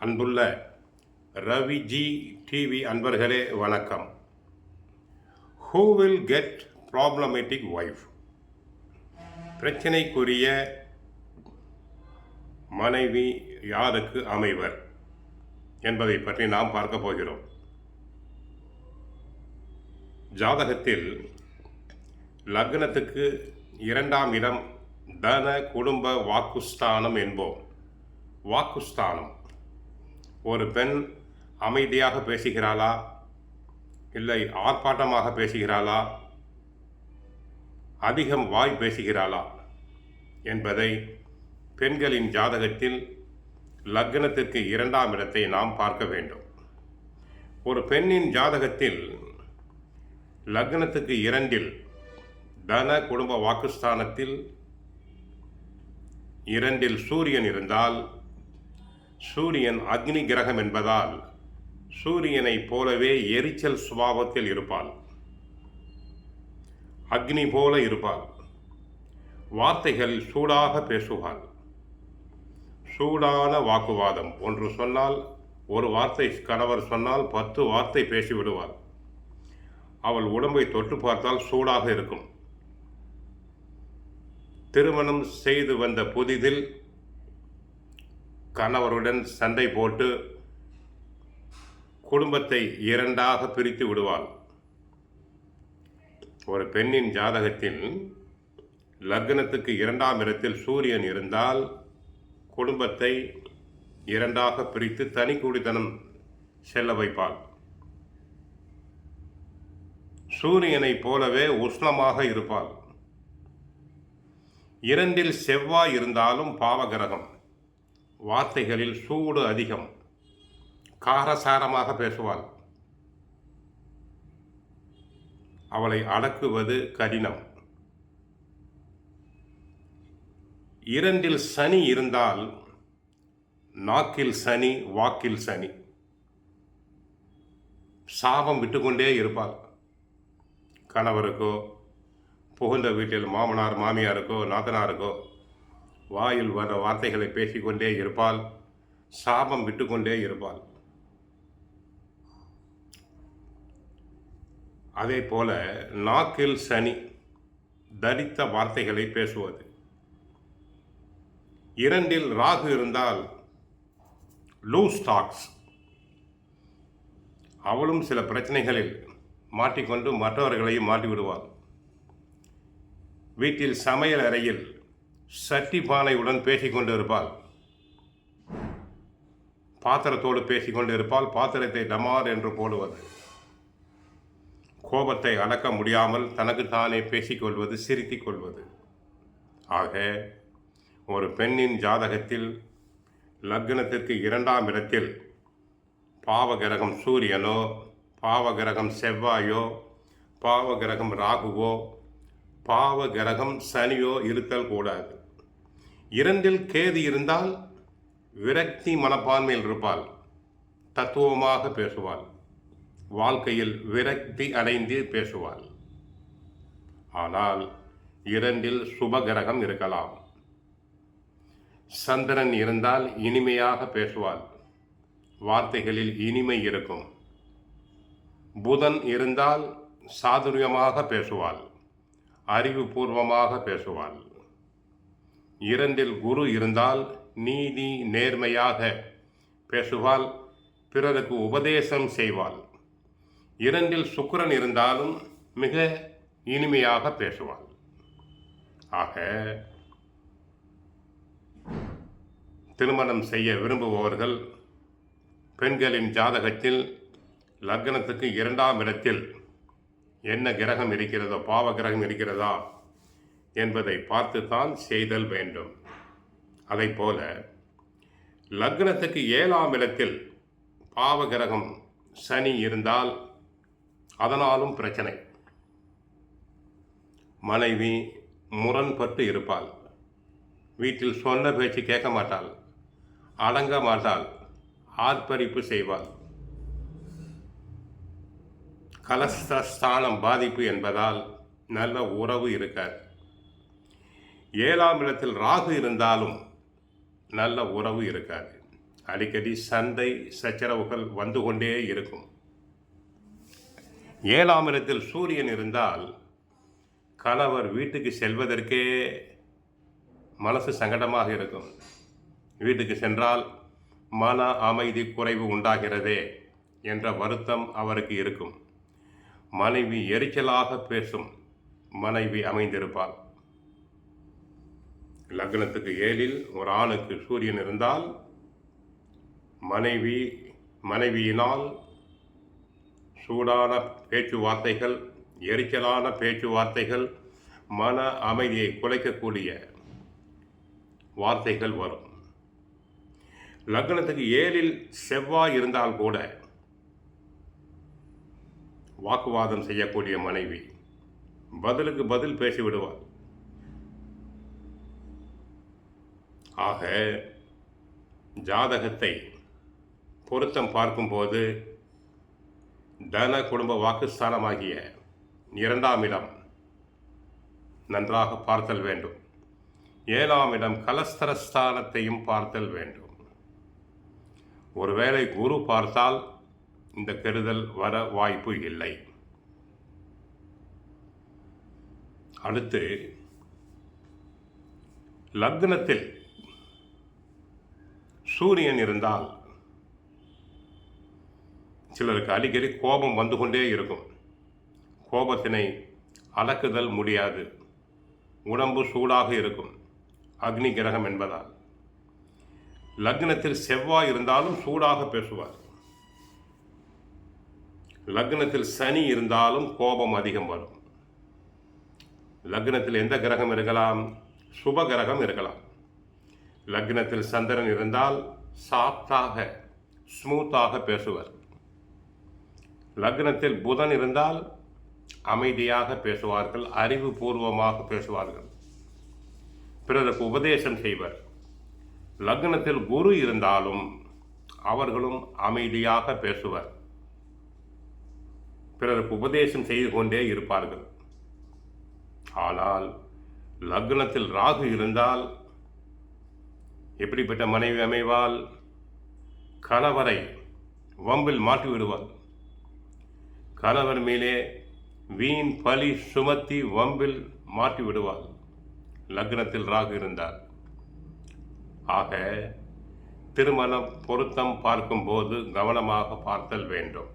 அன்புள்ள ரவிஜி டிவி அன்பர்களே வணக்கம். Who will get problematic wife? பிரச்சனைக்குரிய மனைவி யாருக்கு அமைவர் என்பதை பற்றி நாம் பார்க்க போகிறோம். ஜாதகத்தில் லக்னத்துக்கு 2ஆம் இடம் தன குடும்ப வாக்குஸ்தானம் என்போம். வாக்குஸ்தானம். ஒரு பெண் அமைதியாக பேசுகிறாளா, இல்லை ஆர்ப்பாட்டமாக பேசுகிறாளா, அதிகம் வாய் பேசுகிறாளா என்பதை பெண்களின் ஜாதகத்தில் லக்னத்திற்கு 2ஆம் இடத்தை நாம் பார்க்க வேண்டும். ஒரு பெண்ணின் ஜாதகத்தில் லக்னத்துக்கு 2இல் தன குடும்ப வாக்குஸ்தானத்தில் 2இல் சூரியன் இருந்தால், சூரியன் அக்னி கிரகம் என்பதால் சூரியனை போலவே எரிச்சல் சுபாவத்தில் இருப்பாள். அக்னி போல இருப்பாள். வார்த்தைகள் சூடாக பேசுவாள். சூடான வாக்குவாதம். ஒன்று சொன்னால், ஒரு வார்த்தை கணவர் சொன்னால் 10 வார்த்தை பேசிவிடுவாள். அவள் உடம்பை தொட்டு பார்த்தால் சூடாக இருக்கும். திருமணம் செய்து வந்த புதிதில் கணவருடன் சண்டை போட்டு குடும்பத்தை 2ஆக பிரித்து விடுவாள். ஒரு பெண்ணின் ஜாதகத்தில் லக்னத்துக்கு 2ஆம் இடத்தில் சூரியன் இருந்தால் குடும்பத்தை 2ஆக பிரித்து தனி குடித்தனம் செல்ல வைப்பாள். சூரியனை போலவே உஷ்ணமாக இருப்பாள். 2இல் செவ்வாய் இருந்தாலும் பாவகிரகம். வார்த்தைகளில் சூடு அதிகம். காரசாரமாக பேசுவாள். அவளை அடக்குவது கடினம். 2இல் சனி இருந்தால் நாக்கில் சனி, வாக்கில் சனி. சாபம் விட்டுக்கொண்டே இருப்பாள். கணவருக்கோ, புகுந்த வீட்டில் மாமனார் மாமியாருக்கோ, நாத்தனாருக்கோ வாயில் வர வார்த்தைகளை பேசிக்கொண்டே இருப்பாள். சாபம் விட்டுக்கொண்டே இருப்பாள். அதே போல நாக்கில் சனி, தரித்த வார்த்தைகளை பேசுவது. 2இல் ராகு இருந்தால் லூஸ் டாக்ஸ். அவளும் சில பிரச்சனைகளில் மாட்டிக்கொண்டு மற்றவர்களையும் மாட்டிவிடுவாள். வீட்டில் சமையல் அறையில் சட்டி பானையுடன் பேசிக்கொண்டு இருப்பாள். பாத்திரத்தோடு பேசிக்கொண்டு இருப்பாள். பாத்திரத்தை டமார் என்று போடுவது. கோபத்தை அடக்க முடியாமல் தனக்குத்தானே பேசிக்கொள்வது, சிரித்திக் கொள்வது. ஆக ஒரு பெண்ணின் ஜாதகத்தில் லக்னத்திற்கு 2ஆம் இடத்தில் பாவகிரகம் சூரியனோ, பாவகிரகம் செவ்வாயோ, பாவகிரகம் ராகுவோ, பாவகிரகம் சனியோ இருத்தல் கூடாது. 2இல் கேது இருந்தால் விரக்தி மனப்பான்மையில் இருப்பாள். தத்துவமாக பேசுவாள். வாழ்க்கையில் விரக்தி அடைந்து பேசுவாள். ஆனால் 2இல் சுபகிரகம் இருக்கலாம். சந்திரன் இருந்தால் இனிமையாக பேசுவாள். வார்த்தைகளில் இனிமை இருக்கும். புதன் இருந்தால் சாதுரியமாக பேசுவாள். அறிவுபூர்வமாக பேசுவாள். 2இல் குரு இருந்தால் நீதி நேர்மையாக பேசுவாள். பிறருக்கு உபதேசம் செய்வாள். 2இல் சுக்கிரன் இருந்தாலும் மிக இனிமையாக பேசுவாள். ஆக திருமணம் செய்ய விரும்புபவர்கள் பெண்களின் ஜாதகத்தில் லக்னத்துக்கு 2ஆம் இடத்தில் என்ன கிரகம் இருக்கிறதோ, பாவ கிரகம் இருக்கிறதா என்பதை பார்த்துத்தான் செய்தல் வேண்டும். அதை போல லக்னத்துக்கு 7ஆம் இடத்தில் பாவ கிரகம் சனி இருந்தால் அதனாலும் பிரச்சனை. மனைவி முரண்பட்டு இருப்பாள். வீட்டில் சொன்ன பேச்சு கேட்க மாட்டாள். அடங்க மாட்டாள். ஆர்ப்பரிப்பு செய்வாள். கலஸ்திரஸ்தானம் பாதிப்பு என்பதால் நல்ல உறவு இருக்காது. 7ஆம் இடத்தில் ராகு இருந்தாலும் நல்ல உறவு இருக்காது. அடிக்கடி சண்டை சச்சரவுகள் வந்து கொண்டே இருக்கும். 7ஆம் இடத்தில் சூரியன் இருந்தால் கணவர் வீட்டுக்கு செல்வதற்கே மனசு சங்கடமாக இருக்கும். வீட்டுக்கு சென்றால் மன அமைதி குறைவு உண்டாகிறதே என்ற வருத்தம் அவருக்கு இருக்கும். மனைவி எரிச்சலாக பேசும் மனைவி அமைந்திருப்பாள். லக்னத்துக்கு 7இல் ஒரு ஆணுக்கு சூரியன் இருந்தால் மனைவியினால் சூடான பேச்சுவார்த்தைகள், எரிச்சலான பேச்சுவார்த்தைகள், மன அமைதியை குலைக்கக்கூடிய வார்த்தைகள் வரும். லக்னத்துக்கு 7இல் செவ்வாய் இருந்தால் கூட வாக்குவாதம் செய்யக்கூடிய மனைவி பதிலுக்கு பதில் பேசிவிடுவார். ஆக ஜாதகத்தை பொருத்தம் பார்க்கும்போது தன குடும்ப வாக்குஸ்தானமாகிய 2ஆம் இடம் நன்றாக பார்த்தல் வேண்டும். 7ஆம் இடம் கலஸ்தரஸ்தானத்தையும் பார்த்தல் வேண்டும். ஒருவேளை குரு பார்த்தால் இந்த கெடுதல் வர வாய்ப்பு இல்லை. அடுத்து லக்னத்தில் சூரியன் இருந்தால் சிலருக்கு அடிக்கடி கோபம் வந்து கொண்டே இருக்கும். கோபத்தினை அடக்குதல் முடியாது. உடம்பு சூடாக இருக்கும். அக்னி கிரகம் என்பதால். லக்னத்தில் செவ்வாய் இருந்தாலும் சூடாக பேசுவார். லக்னத்தில் சனி இருந்தாலும் கோபம் அதிகம் வரும். லக்னத்தில் எந்த கிரகம் இருக்கலாம்? சுப கிரகம் இருக்கலாம். லக்னத்தில் சந்திரன் இருந்தால் சாஃப்டாக ஸ்மூத்தாக பேசுவர். லக்னத்தில் புதன் இருந்தால் அமைதியாக பேசுவார்கள், அறிவுபூர்வமாக பேசுவார்கள், பிறருக்கு உபதேசம் செய்வர். லக்னத்தில் குரு இருந்தாலும் அவர்களும் அமைதியாக பேசுவர், பிறருக்கு உபதேசம் செய்து கொண்டே இருப்பார்கள். ஆனால் லக்னத்தில் ராகு இருந்தால் எப்படிப்பட்ட மனைவி அமைவாள்? கணவரை வம்பில் மாட்டி விடுவாள். கணவர் மேலே வீண் பழி சுமத்தி வம்பில் மாட்டி விடுவாள் லக்னத்தில் ராகு இருந்தால். ஆக திருமணம் பொருத்தம் பார்க்கும்போது கவனமாக பார்த்தல் வேண்டும்.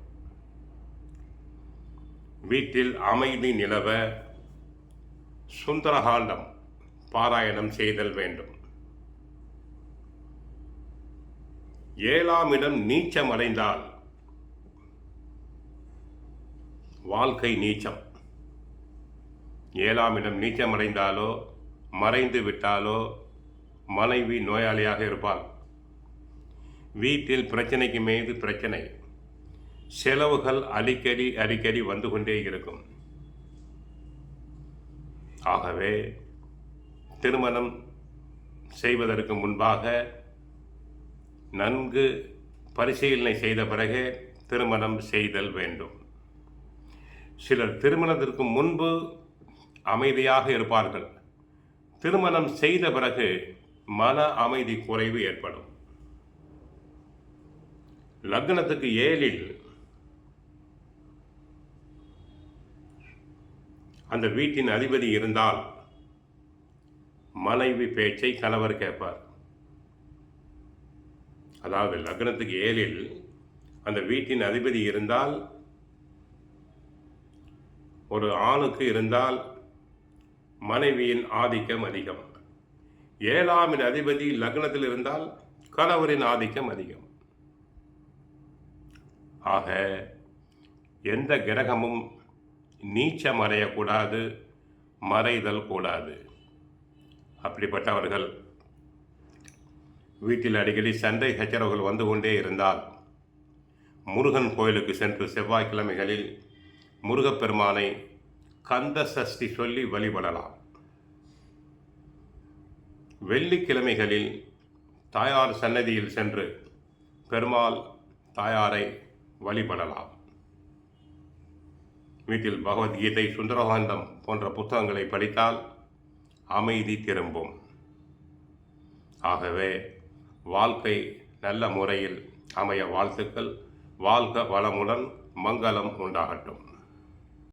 வீட்டில் அமைதி நிலவ சுந்தரகாண்டம் பாராயணம் செய்தல் வேண்டும். 7ஆம் இடம் நீச்சம் அடைந்தால் வாழ்க்கை நீச்சம். 7ஆம் இடம் நீச்சம் அடைந்தாலோ மறைந்து விட்டாலோ மனைவி நோயாளியாக இருப்பாள். வீட்டில் பிரச்சனைக்கு மீது பிரச்சனை, செலவுகள் அடிக்கடி வந்து கொண்டே இருக்கும். ஆகவே திருமணம் செய்வதற்கு முன்பாக நன்கு பரிசீலனை செய்த பிறகு திருமணம் செய்தல் வேண்டும். சிலர் திருமணத்திற்கு முன்பு அமைதியாக இருப்பார்கள். திருமணம் செய்த பிறகு மன அமைதி குறைவு ஏற்படும். லக்னத்துக்கு 7இல் அந்த வீட்டின் அதிபதி இருந்தால் மனைவி பேச்சை கணவர் கேட்பார். அதாவது லக்னத்துக்கு 7இல் அந்த வீட்டின் அதிபதி இருந்தால், ஒரு ஆணுக்கு இருந்தால் மனைவியின் ஆதிக்கம் அதிகம். 7ஆம் அதிபதி லக்னத்தில் இருந்தால் கணவரின் ஆதிக்கம் அதிகம். ஆக எந்த கிரகமும் நீச்சம் அடையக்கூடாது, மறைதல் கூடாது. அப்படிப்பட்டவர்கள் வீட்டில் அடிக்கடி சண்டை சச்சரவுகள் வந்து கொண்டே இருந்தால் முருகன் கோயிலுக்கு சென்று செவ்வாய்க்கிழமைகளில் முருகப்பெருமானை கந்த சஷ்டி சொல்லி வழிபடலாம். வெள்ளிக்கிழமைகளில் தாயார் சன்னதியில் சென்று பெருமாள் தாயாரை வழிபடலாம். வீட்டில் பகவத்கீதை, சுந்தரகாண்டம் போன்ற புத்தகங்களை படித்தால் அமைதி திரும்பும். ஆகவே வாழ்க்கை நல்ல முறையில் அமைய வாழ்த்துக்கள். வாழ்க வளமுடன். மங்களம் உண்டாகட்டும்.